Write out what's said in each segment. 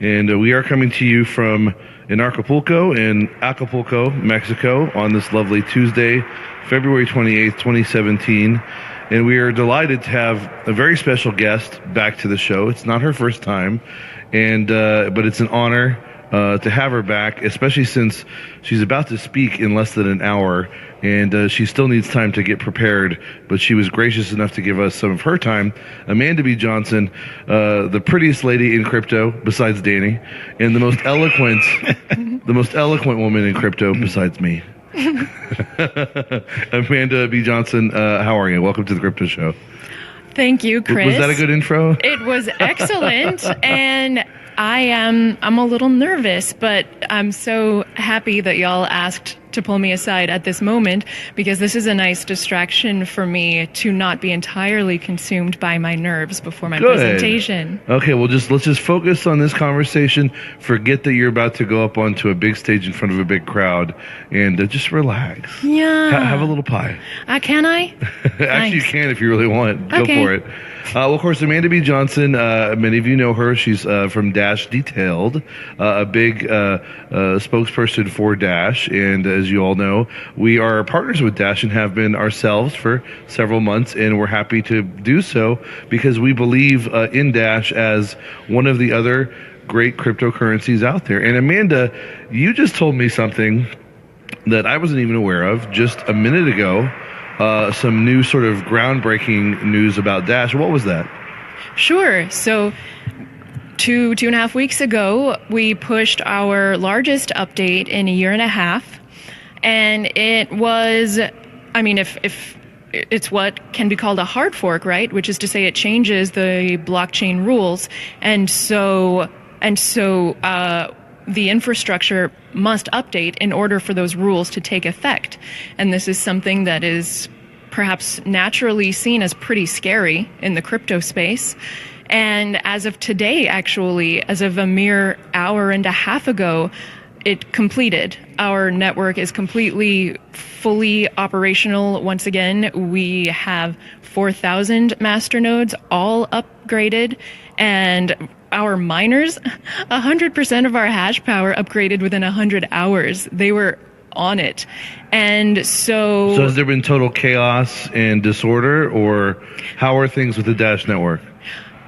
And we are coming to you from Anarchapulco in Acapulco, Mexico, on this lovely Tuesday, February 28th, 2017. And we are delighted to have a very special guest back to the show. It's not her first time, but it's an honor to have her back, especially since she's about to speak in less than an hour, and she still needs time to get prepared, but she was gracious enough to give us some of her time. Amanda B. Johnson, the prettiest lady in crypto besides Danny, and the most eloquent woman in crypto besides me. Amanda B. Johnson, how are you? Welcome to the Crypto Show. Thank you, Chris. Was that a good intro? It was excellent, and I'm a little nervous, but I'm so happy that y'all asked to pull me aside at this moment, because this is a nice distraction for me to not be entirely consumed by my nerves before my presentation. Okay, well, let's just focus on this conversation. Forget that you're about to go up onto a big stage in front of a big crowd, and just relax. Yeah. Have a little pie. Can I? Actually, you can if you really want. Okay. Go for it. Well, of course, Amanda B. Johnson, many of you know her. She's from Dash Detailed, a big spokesperson for Dash. And as you all know, we are partners with Dash and have been ourselves for several months. And we're happy to do so because we believe in Dash as one of the other great cryptocurrencies out there. And Amanda, you just told me something that I wasn't even aware of just a minute ago. Some new sort of groundbreaking news about Dash. What was that? Sure. So two and a half weeks ago, we pushed our largest update in a year and a half. And it was, if it's what can be called a hard fork, right? Which is to say it changes the blockchain rules. And so the infrastructure must update in order for those rules to take effect. And this is something that is perhaps naturally seen as pretty scary in the crypto space. And as of today, actually, as of a mere hour and a half ago, it completed. Our network is fully operational. Once again, we have 4,000 masternodes all upgraded, and our miners, 100% of our hash power upgraded within 100 hours. They were on it. And so has there been total chaos and disorder, or how are things with the Dash network?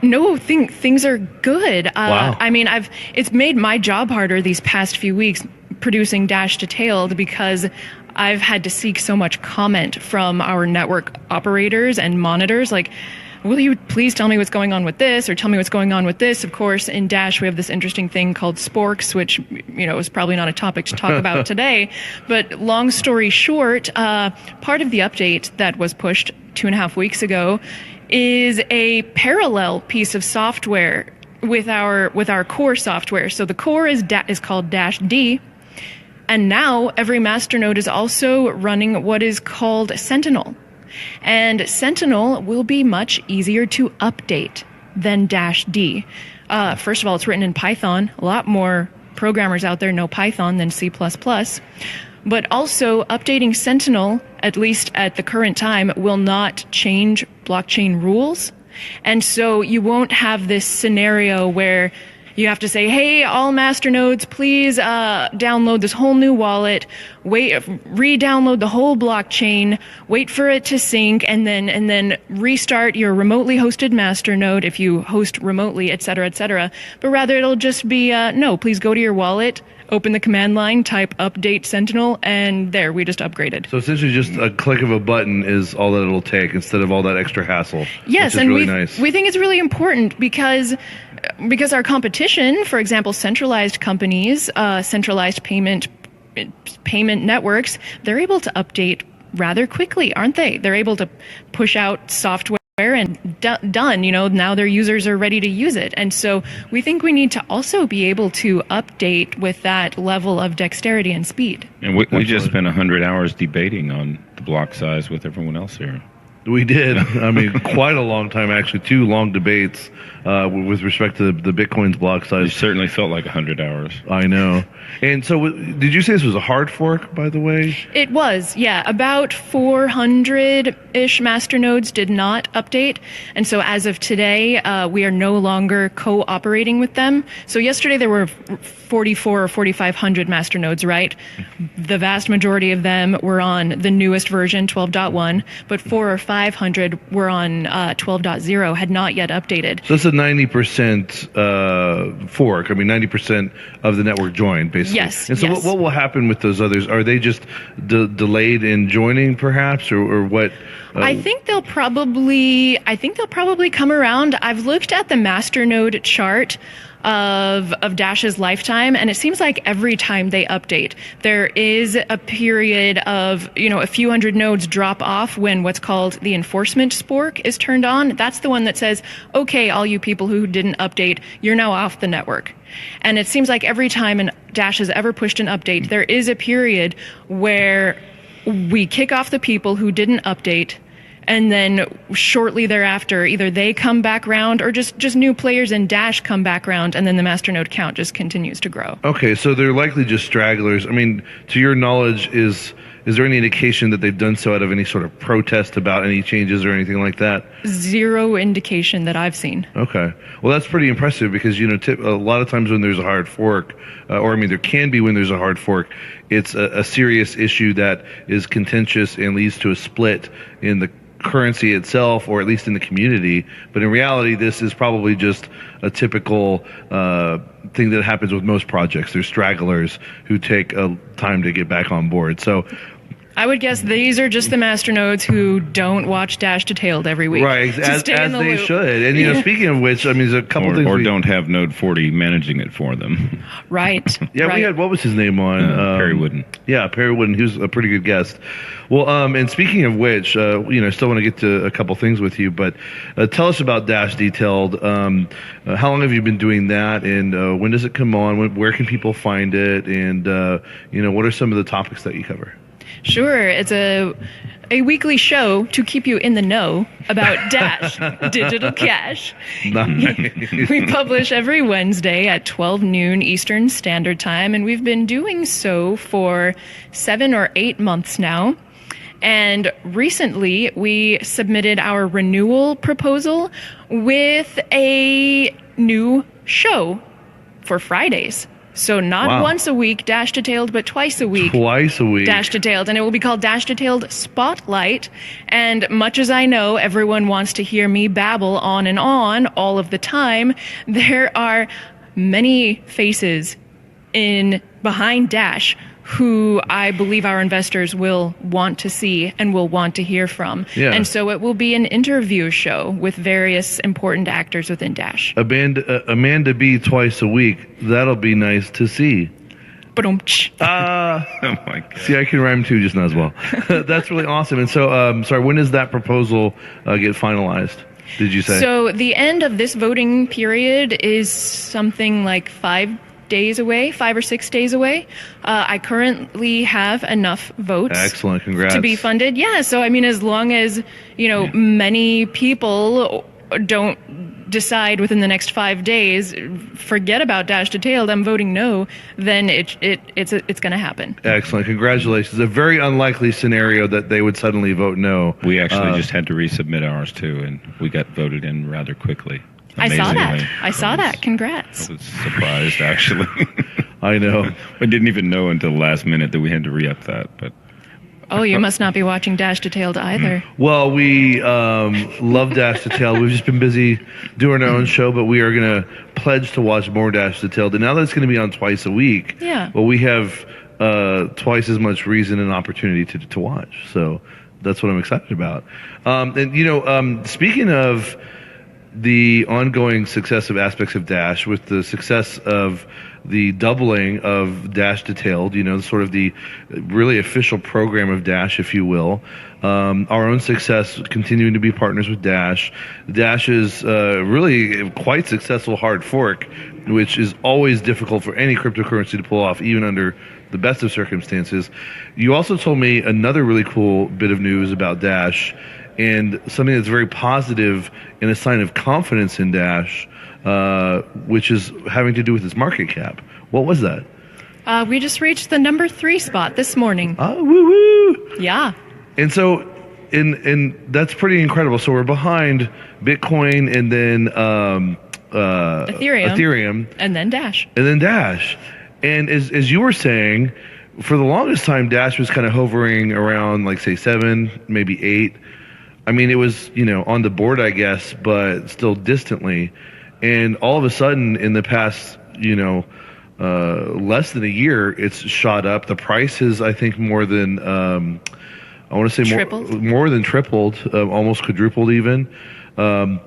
No, things are good. Wow. It's made my job harder these past few weeks producing Dash Detailed, because I've had to seek so much comment from our network operators and monitors, like, will you please tell me what's going on with this, or tell me what's going on with this? Of course, in Dash, we have this interesting thing called sporks, which, is probably not a topic to talk about today. But long story short, part of the update that was pushed 2.5 weeks ago is a parallel piece of software with our core software. So the core is called Dash D. And now every masternode is also running what is called Sentinel. And Sentinel will be much easier to update than Dash D. First of all, it's written in Python. A lot more programmers out there know Python than C++. But also, updating Sentinel, at least at the current time, will not change blockchain rules. And so you won't have this scenario where you have to say, hey, all masternodes, please download this whole new wallet, re-download the whole blockchain, wait for it to sync, and then restart your remotely hosted masternode if you host remotely, et cetera, et cetera. But rather, it'll just be, no, please go to your wallet, open the command line, type update Sentinel, and there, we just upgraded. So essentially just a click of a button is all that it'll take instead of all that extra hassle. Yes, and really nice. We think it's really important because our competition, for example, centralized companies, centralized payment networks, they're able to update rather quickly, aren't they? They're able to push out software and done, now their users are ready to use it. And so we think we need to also be able to update with that level of dexterity and speed. And we just spent 100 hours debating on the block size with everyone else here. We did. I mean, quite a long time, actually. 2 long debates with respect to the Bitcoin's block It size. certainly felt like 100 hours. I know. And so, did you say this was a hard fork, by the way? It was, yeah. About 400-ish masternodes did not update. And so as of today, we are no longer cooperating with them. So yesterday there were 44 or 4,500 masternodes, right? The vast majority of them were on the newest version, 12.1, but 400 or 500 were on 12.0, had not yet updated. So it's a 90% fork. I mean, 90% of the network joined, basically. Yes. And so yes. what will happen with those others? Are they just delayed in joining, perhaps, or what? I think they'll probably come around. I've looked at the masternode chart of Dash's lifetime, and it seems like every time they update, there is a period of, a few hundred nodes drop off when what's called the enforcement spork is turned on. That's the one that says, okay, all you people who didn't update, you're now off the network. And it seems like every time Dash has ever pushed an update, there is a period where we kick off the people who didn't update, and then shortly thereafter, either they come back round or just new players in Dash come back round, and then the masternode count just continues to grow. Okay, so they're likely just stragglers. I mean, to your knowledge, is there any indication that they've done so out of any sort of protest about any changes or anything like that? Zero indication that I've seen. Okay. Well, that's pretty impressive because, a lot of times when there's a hard fork, there can be when there's a hard fork, it's a serious issue that is contentious and leads to a split in the currency itself, or at least in the community. But in reality, this is probably just a typical thing that happens with most projects. There's stragglers who take time to get back on board. So I would guess these are just the masternodes who don't watch Dash Detailed every week. Right, as they should. And speaking of which, there's a couple things. Or don't have Node 40 managing it for them. Right. Yeah, right. we had, what was his name on? Perry Wooden. Yeah, Perry Wooden. He was a pretty good guest. Well, and speaking of which, I still want to get to a couple things with you, but tell us about Dash Detailed. How long have you been doing that, and when does it come on? Where can people find it? And, what are some of the topics that you cover? Sure. It's a weekly show to keep you in the know about Dash Digital Cash. Nice. We publish every Wednesday at 12 noon Eastern Standard Time, and we've been doing so for 7 or 8 months now. And recently, we submitted our renewal proposal with a new show for Fridays. So not once a week Dash Detailed, but twice a week. Twice a week. Dash Detailed. And it will be called Dash Detailed Spotlight. And much as I know everyone wants to hear me babble on and on all of the time, there are many faces behind Dash who I believe our investors will want to see and will want to hear from. Yeah. And so it will be an interview show with various important actors within Dash. Amanda B twice a week. That'll be nice to see. Ba-dum-tsh. Oh my God. See, I can rhyme too, just not as well. That's really awesome. And so, sorry, when does that proposal get finalized? Did you say? So the end of this voting period is something like 5 or 6 days away. I currently have enough votes. Excellent, congrats. To be funded. Yeah, so as long as, many people don't decide within the next 5 days, forget about Dash Detailed, I'm voting no, then it's going to happen. Excellent, congratulations. A very unlikely scenario that they would suddenly vote no. We actually just had to resubmit ours too, and we got voted in rather quickly. I saw Amazingly. that. I saw that. Congrats. I was surprised, actually. I know. I didn't even know until the last minute that we had to re-up that. But Oh, you must not be watching Dash Detailed either. Well, we love Dash Detailed. We've just been busy doing our own show, but we are going to pledge to watch more Dash Detailed. And now that it's going to be on twice a week, well, we have twice as much reason and opportunity to watch. So that's what I'm excited about. Speaking of the ongoing successive aspects of Dash, with the success of the doubling of Dash Detailed, sort of the really official program of Dash, if you will, our own success continuing to be partners with Dash. Dash is really quite successful hard fork, which is always difficult for any cryptocurrency to pull off, even under the best of circumstances. You also told me another really cool bit of news about Dash, and something that's very positive and a sign of confidence in Dash, which is having to do with its market cap. What was that? We just reached the number 3 spot this morning. Oh, woo woo! Yeah. And so, and that's pretty incredible. So we're behind Bitcoin, and then Ethereum, and then Dash. And as you were saying, for the longest time, Dash was kind of hovering around, like, say, 7, maybe 8. I mean, it was, on the board, I guess, but still distantly. And all of a sudden, in the past, less than a year, it's shot up. The price is, I think, more than I want to say more than tripled, almost quadrupled even. And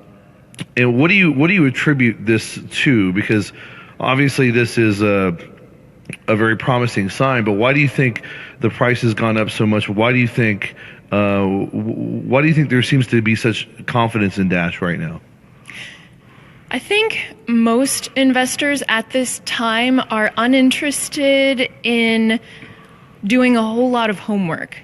what do you attribute this to? Because obviously this is a very promising sign. But why do you think the price has gone up so much? Why do you think there seems to be such confidence in Dash right now? I think most investors at this time are uninterested in doing a whole lot of homework.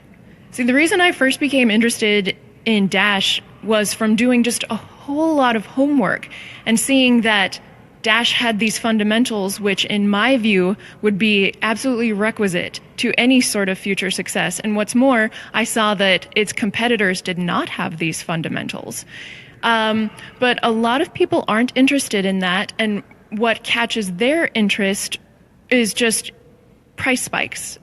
See, the reason I first became interested in Dash was from doing just a whole lot of homework and seeing that Dash had these fundamentals, which in my view would be absolutely requisite to any sort of future success. And what's more, I saw that its competitors did not have these fundamentals. But a lot of people aren't interested in that, and what catches their interest is just price spikes,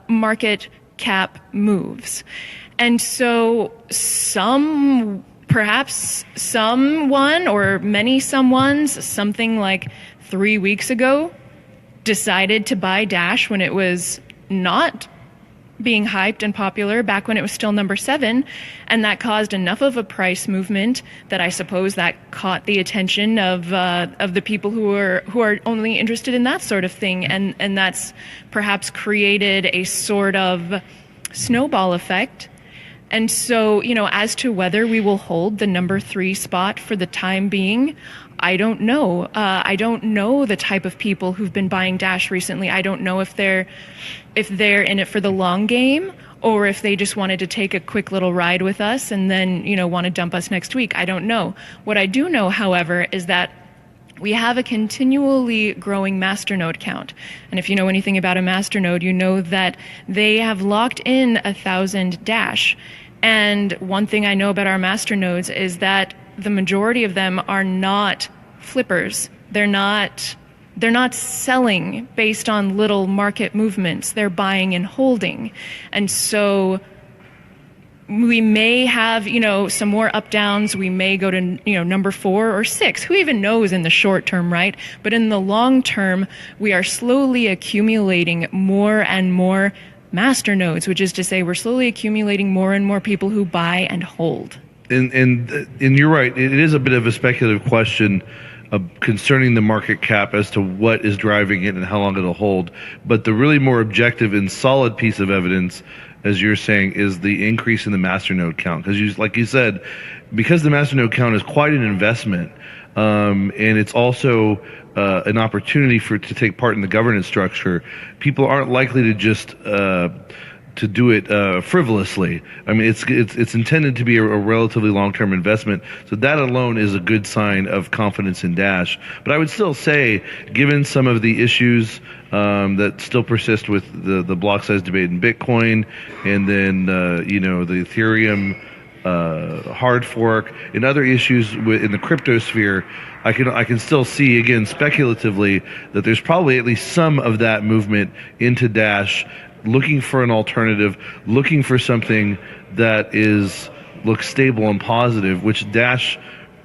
market cap moves. And so perhaps someone or many someones, something like 3 weeks ago, decided to buy Dash when it was not being hyped and popular, back when it was still number 7, and that caused enough of a price movement that I suppose that caught the attention of the people who are only interested in that sort of thing, and that's perhaps created a sort of snowball effect. And so, as to whether we will hold the number 3 spot for the time being, I don't know. I don't know the type of people who've been buying Dash recently. I don't know if they're in it for the long game, or if they just wanted to take a quick little ride with us and then, want to dump us next week. I don't know. What I do know, however, is that we have a continually growing masternode count. And if you know anything about a masternode, you know that they have locked in 1,000 Dash. And one thing I know about our masternodes is that the majority of them are not flippers. They're not selling based on little market movements. They're buying and holding. And so we may have, some more up downs. We may go to, number 4 or 6. Who even knows in the short term, right? But in the long term, we are slowly accumulating more and more masternodes, which is to say we're slowly accumulating more and more people who buy and hold. And you're right. It is a bit of a speculative question concerning the market cap as to what is driving it and how long it'll hold. But the really more objective and solid piece of evidence, as you're saying, is the increase in the masternode count. Because, like you said, because the masternode count is quite an investment, and it's also an opportunity to take part in the governance structure, people aren't likely to just to do it frivolously. I mean, it's intended to be a relatively long-term investment, so that alone is a good sign of confidence in Dash. But I would still say, given some of the issues that still persist with the block size debate in Bitcoin, and then the Ethereum hard fork and other issues in the crypto sphere, I can still see, again, speculatively, that there's probably at least some of that movement into Dash, looking for an alternative, looking for something that looks stable and positive, which Dash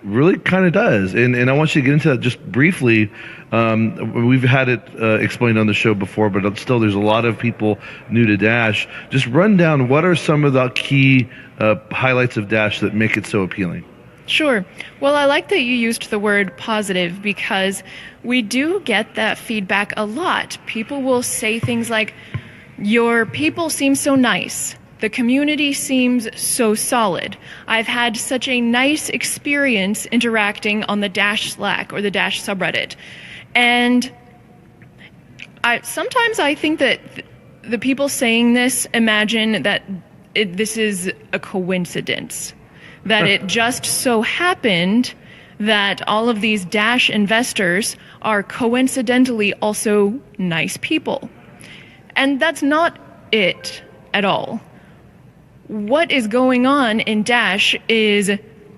really kind of does. And I want you to get into that just briefly. We've had it explained on the show before, but still there's a lot of people new to Dash. Just run down, what are some of the key highlights of Dash that make it so appealing? Sure. Well, I like that you used the word positive, because we do get that feedback a lot. People will say things like, your people seem so nice. The community seems so solid. I've had such a nice experience interacting on the Dash Slack or the Dash subreddit. And sometimes I think that the people saying this imagine that this is a coincidence. that it just so happened that all of these Dash investors are coincidentally also nice people. And that's not it at all. What is going on in Dash is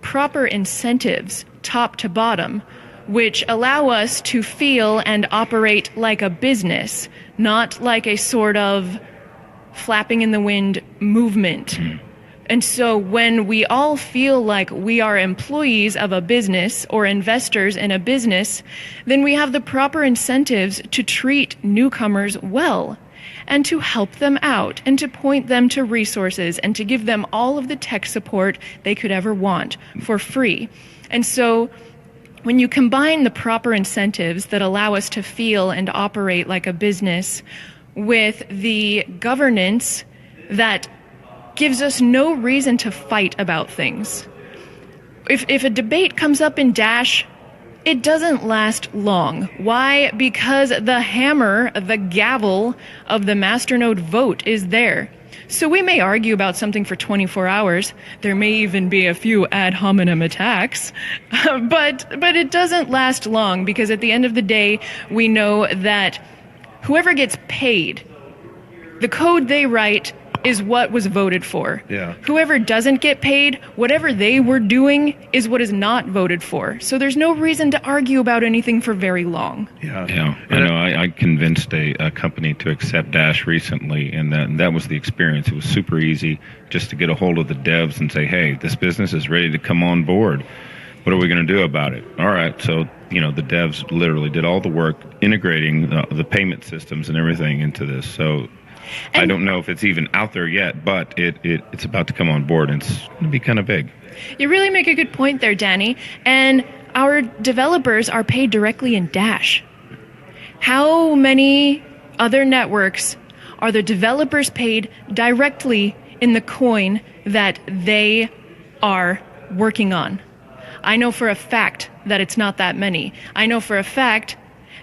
proper incentives, top to bottom, which allow us to feel and operate like a business, not like a sort of flapping in the wind movement. And so when we all feel like we are employees of a business or investors in a business, then we have the proper incentives to treat newcomers well and to help them out and to point them to resources and to give them all of the tech support they could ever want for free. And so when you combine the proper incentives that allow us to feel and operate like a business with the governance that gives us no reason to fight about things. If a debate comes up in Dash, it doesn't last long. Why? Because the hammer, the gavel of the masternode vote is there. So we may argue about something for 24 hours. There may even be a few ad hominem attacks. But it doesn't last long because at the end of the day, we know that whoever gets paid, the code they write is what was voted for. Yeah. Whoever doesn't get paid, whatever they were doing is what is not voted for. So there's no reason to argue about anything for very long. Yeah. I know. I convinced a company to accept Dash recently, and that was the experience. It was super easy just to get a hold of the devs and say, hey, this business is ready to come on board. What are we going to do about it? All right. So, the devs literally did all the work integrating the payment systems and everything into this. So I don't know if it's even out there yet, but it's about to come on board, and it's going to be kind of big. You really make a good point there, Danny. And our developers are paid directly in Dash. How many other networks are the developers paid directly in the coin that they are working on? I know for a fact that it's not that many. I know for a fact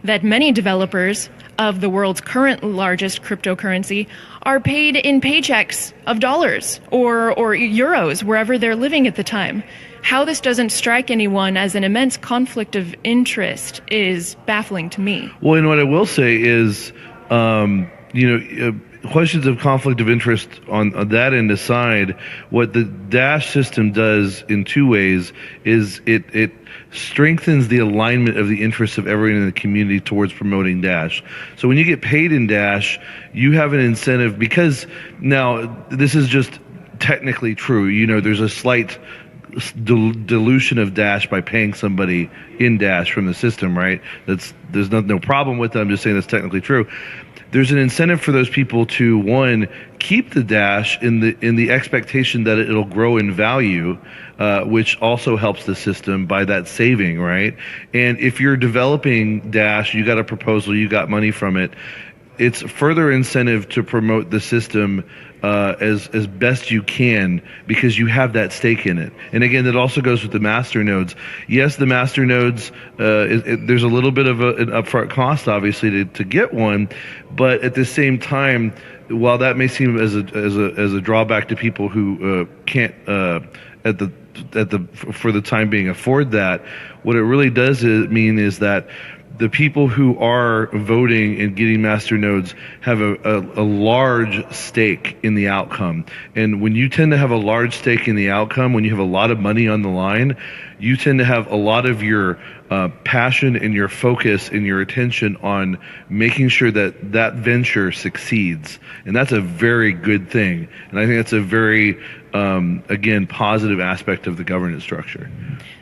that many developers of the world's current largest cryptocurrency are paid in paychecks of dollars or euros wherever they're living at the time. How this doesn't strike anyone as an immense conflict of interest is baffling to me. Well, and what I will say is, questions of conflict of interest on that end aside, what the Dash system does in two ways is it strengthens the alignment of the interests of everyone in the community towards promoting Dash. So when you get paid in Dash, you have an incentive, because now this is just technically true. There's a slight dilution of Dash by paying somebody in Dash from the system, right? There's no problem with that. I'm just saying that's technically true. There's an incentive for those people to, one, keep the Dash in the expectation that it'll grow in value, which also helps the system by that saving, right? And if you're developing Dash, you got a proposal, you got money from it, it's further incentive to promote the system as best you can, because you have that stake in it. And again, that also goes with the master nodes. Yes, the master nodes, there's a little bit of an upfront cost, obviously, to get one, but at the same time, while that may seem as a drawback to people who can't for the time being afford that, what it really does mean is that the people who are voting and getting master nodes have a large stake in the outcome. And when you tend to have a large stake in the outcome, when you have a lot of money on the line, you tend to have a lot of your passion and your focus and your attention on making sure that venture succeeds. And that's a very good thing. And I think that's a very, again, positive aspect of the governance structure.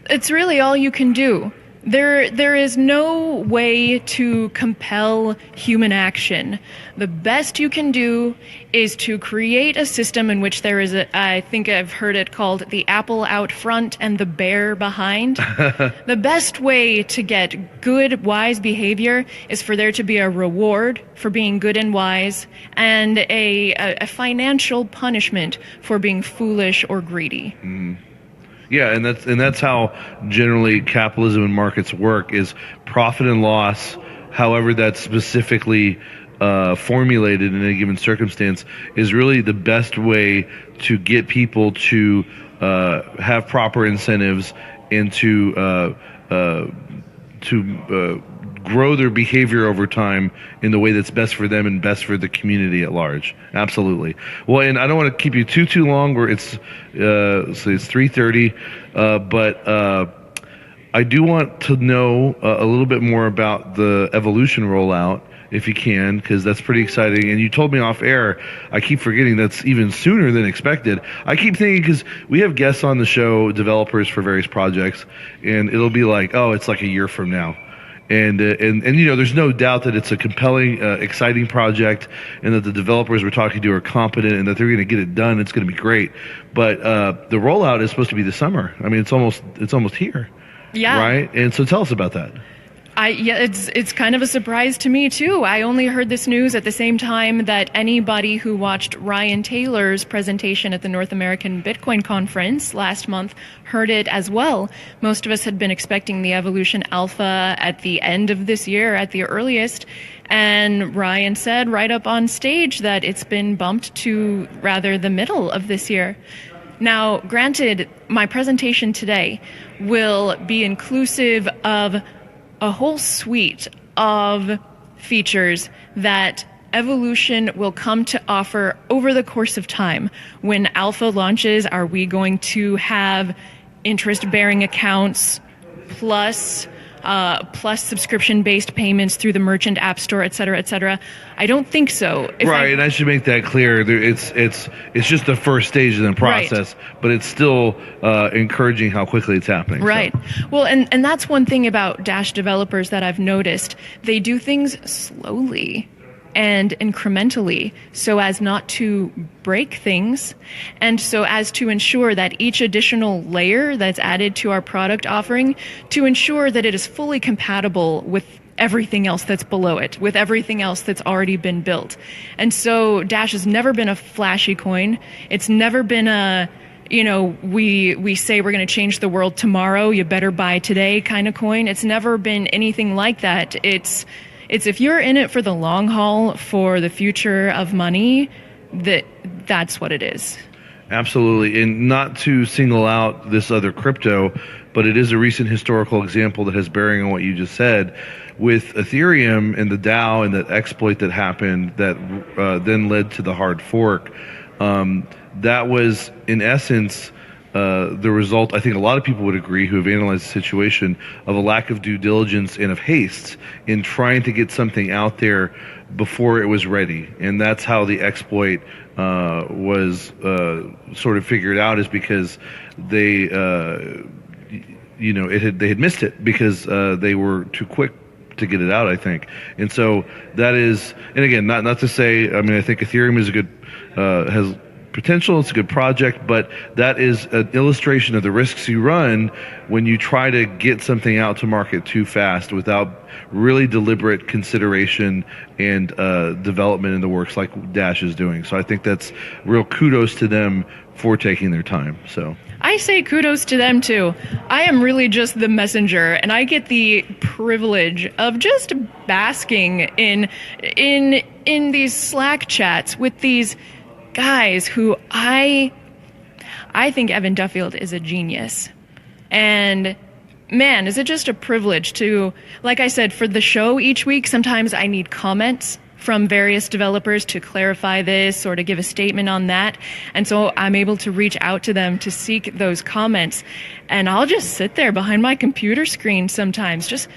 It's really all you can do. There is no way to compel human action. The best you can do is to create a system in which there is I think I've heard it called the apple out front and the bear behind. The best way to get good, wise behavior is for there to be a reward for being good and wise, and a financial punishment for being foolish or greedy. Mm. Yeah, and that's how generally capitalism and markets work, is profit and loss, however that's specifically formulated in a given circumstance, is really the best way to get people to have proper incentives and to grow their behavior over time in the way that's best for them and best for the community at large. Absolutely. Well, and I don't want to keep you too long. Where it's 3:30, but I do want to know a little bit more about the Evolution rollout, if you can, because that's pretty exciting. And you told me off air, I keep forgetting that's even sooner than expected. I keep thinking, because we have guests on the show, developers for various projects, and it'll be like, oh, it's like a year from now. And there's no doubt that it's a compelling, exciting project, and that the developers we're talking to are competent, and that they're going to get it done. It's going to be great. But the rollout is supposed to be this summer. I mean, it's almost here. Yeah. Right. And so tell us about that. It's kind of a surprise to me too. I only heard this news at the same time that anybody who watched Ryan Taylor's presentation at the North American Bitcoin Conference last month heard it as well. Most of us had been expecting the Evolution Alpha at the end of this year at the earliest, and Ryan said right up on stage that it's been bumped to rather the middle of this year. Now, granted, my presentation today will be inclusive of a whole suite of features that Evolution will come to offer over the course of time. When Alpha launches, are we going to have interest-bearing accounts plus subscription-based payments through the merchant app store, et cetera, et cetera? I don't think so. And I should make that clear. It's just the first stage of the process, but it's still encouraging how quickly it's happening. Right. So. Well, and that's one thing about Dash developers that I've noticed. They do things slowly and incrementally so as not to break things, and so as to ensure that each additional layer that's added to our product offering, to ensure that it is fully compatible with everything else that's below it, with everything else that's already been built. And so Dash has never been a flashy coin. It's never been a, we say we're going to change the world tomorrow, you better buy today kind of coin. It's never been anything like that. It's if you're in it for the long haul, for the future of money, that's what it is. Absolutely. And not to single out this other crypto, but it is a recent historical example that has bearing on what you just said. With Ethereum and the DAO and that exploit that happened that then led to the hard fork, that was, in essence, the result, I think a lot of people would agree who have analyzed the situation, of a lack of due diligence and of haste in trying to get something out there before it was ready. And that's how the exploit was sort of figured out, is because they had missed it because they were too quick to get it out, I think. And so that is, and again, not to say, I mean, I think Ethereum is a good, has potential, it's a good project, but that is an illustration of the risks you run when you try to get something out to market too fast without really deliberate consideration and development in the works like Dash is doing. So I think that's real kudos to them for taking their time. So I say kudos to them too. I am really just the messenger, and I get the privilege of just basking in these Slack chats with these guys who I think Evan Duffield is a genius. And man, is it just a privilege to, like I said, for the show each week, sometimes I need comments from various developers to clarify this or to give a statement on that. And so I'm able to reach out to them to seek those comments. And I'll just sit there behind my computer screen sometimes, just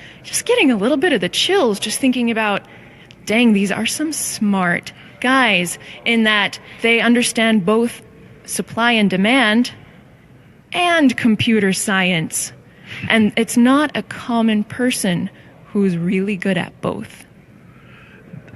getting a little bit of the chills, just thinking about, dang, these are some smart guys in that they understand both supply and demand and computer science. And it's not a common person who's really good at both.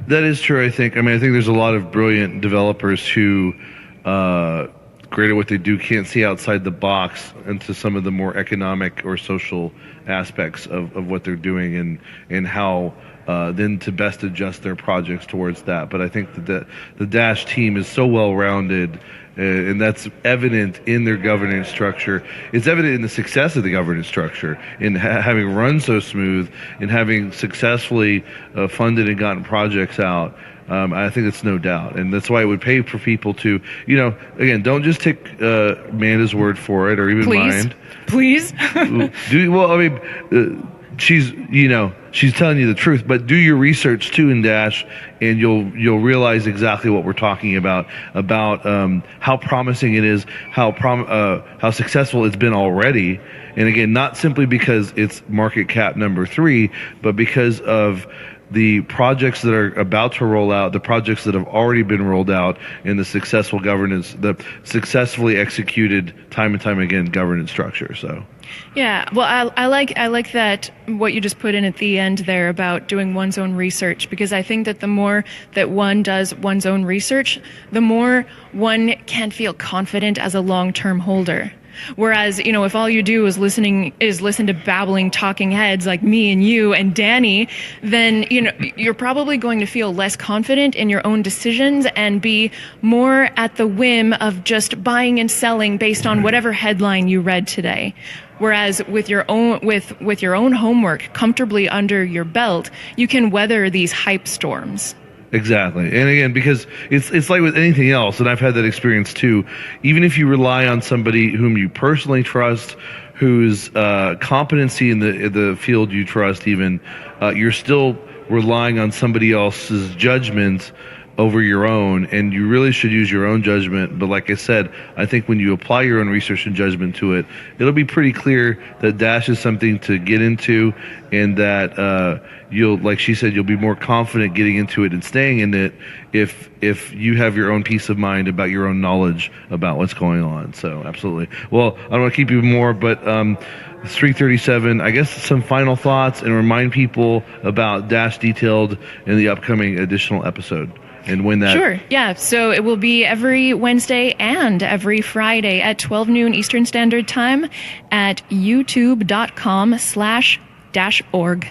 That is true, I think. I mean, I think there's a lot of brilliant developers who, great at what they do, can't see outside the box into some of the more economic or social aspects of what they're doing and how then to best adjust their projects towards that. But I think that the Dash team is so well-rounded, and that's evident in their governance structure. It's evident in the success of the governance structure, in having run so smooth, in having successfully funded and gotten projects out. I think it's no doubt, and that's why it would pay for people to, again, don't just take Amanda's word for it or even mine. Please. Well, I mean, she's telling you the truth, but do your research too in Dash, and you'll realize exactly what we're talking about how promising it is, how successful it's been already. And again, not simply because it's market cap number 3, but because of the projects that are about to roll out, the projects that have already been rolled out, and the successful governance, the successfully executed time and time again governance structure. So. Yeah, well, I like that what you just put in at the end there about doing one's own research, because I think that the more that one does one's own research, the more one can feel confident as a long-term holder. Whereas, if all you do is listen to babbling talking heads like me and you and Danny, then, you're probably going to feel less confident in your own decisions and be more at the whim of just buying and selling based on whatever headline you read today. Whereas with your own homework comfortably under your belt, you can weather these hype storms. Exactly. And again, because it's like with anything else, and I've had that experience too, even if you rely on somebody whom you personally trust, whose competency in the field you trust even, you're still relying on somebody else's judgment over your own, and you really should use your own judgment. But like I said, I think when you apply your own research and judgment to it, it'll be pretty clear that Dash is something to get into, and that like she said, you'll be more confident getting into it and staying in it if you have your own peace of mind about your own knowledge about what's going on. So absolutely. Well, I don't want to keep you more, but it's 3:37. I guess some final thoughts, and remind people about Dash Detailed in the upcoming additional episode. And when that... Sure, yeah. So it will be every Wednesday and every Friday at 12 noon Eastern Standard Time at youtube.com/org.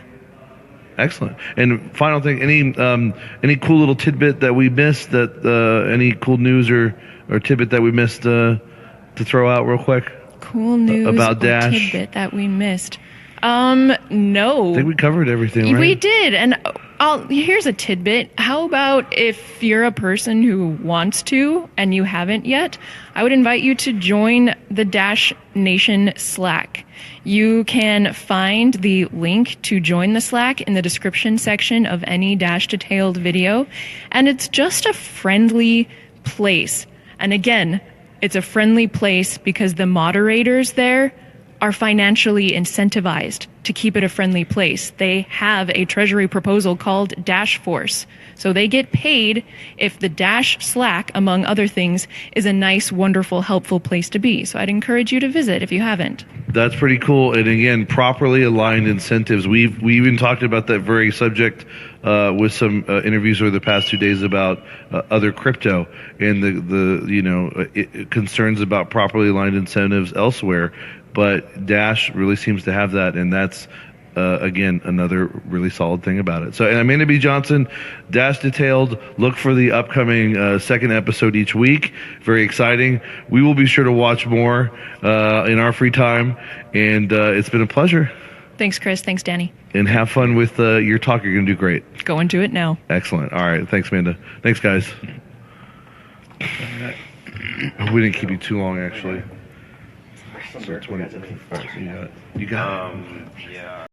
Excellent. And final thing, any cool little tidbit that we missed, any cool news or tidbit that we missed to throw out real quick? Cool news about Dash? Tidbit that we missed. No. I think we covered everything, right? We did. And here's a tidbit. How about if you're a person who wants to and you haven't yet, I would invite you to join the Dash Nation Slack. You can find the link to join the Slack in the description section of any Dash Detailed video. And it's just a friendly place. And again, it's a friendly place because the moderators there are financially incentivized to keep it a friendly place. They have a treasury proposal called Dash Force. So they get paid if the Dash Slack, among other things, is a nice, wonderful, helpful place to be. So I'd encourage you to visit if you haven't. That's pretty cool. And again, properly aligned incentives. We even talked about that very subject with some interviews over the past 2 days about other crypto and the concerns about properly aligned incentives elsewhere. But Dash really seems to have that, and that's again another really solid thing about it. So, and Amanda B. Johnson, Dash Detailed. Look for the upcoming second episode each week. Very exciting. We will be sure to watch more in our free time, and it's been a pleasure. Thanks, Chris. Thanks, Danny. And have fun with your talk. You're going to do great. Go into it now. Excellent. All right. Thanks, Amanda. Thanks, guys. We didn't keep you too long, actually. So 20. You got it. Yeah.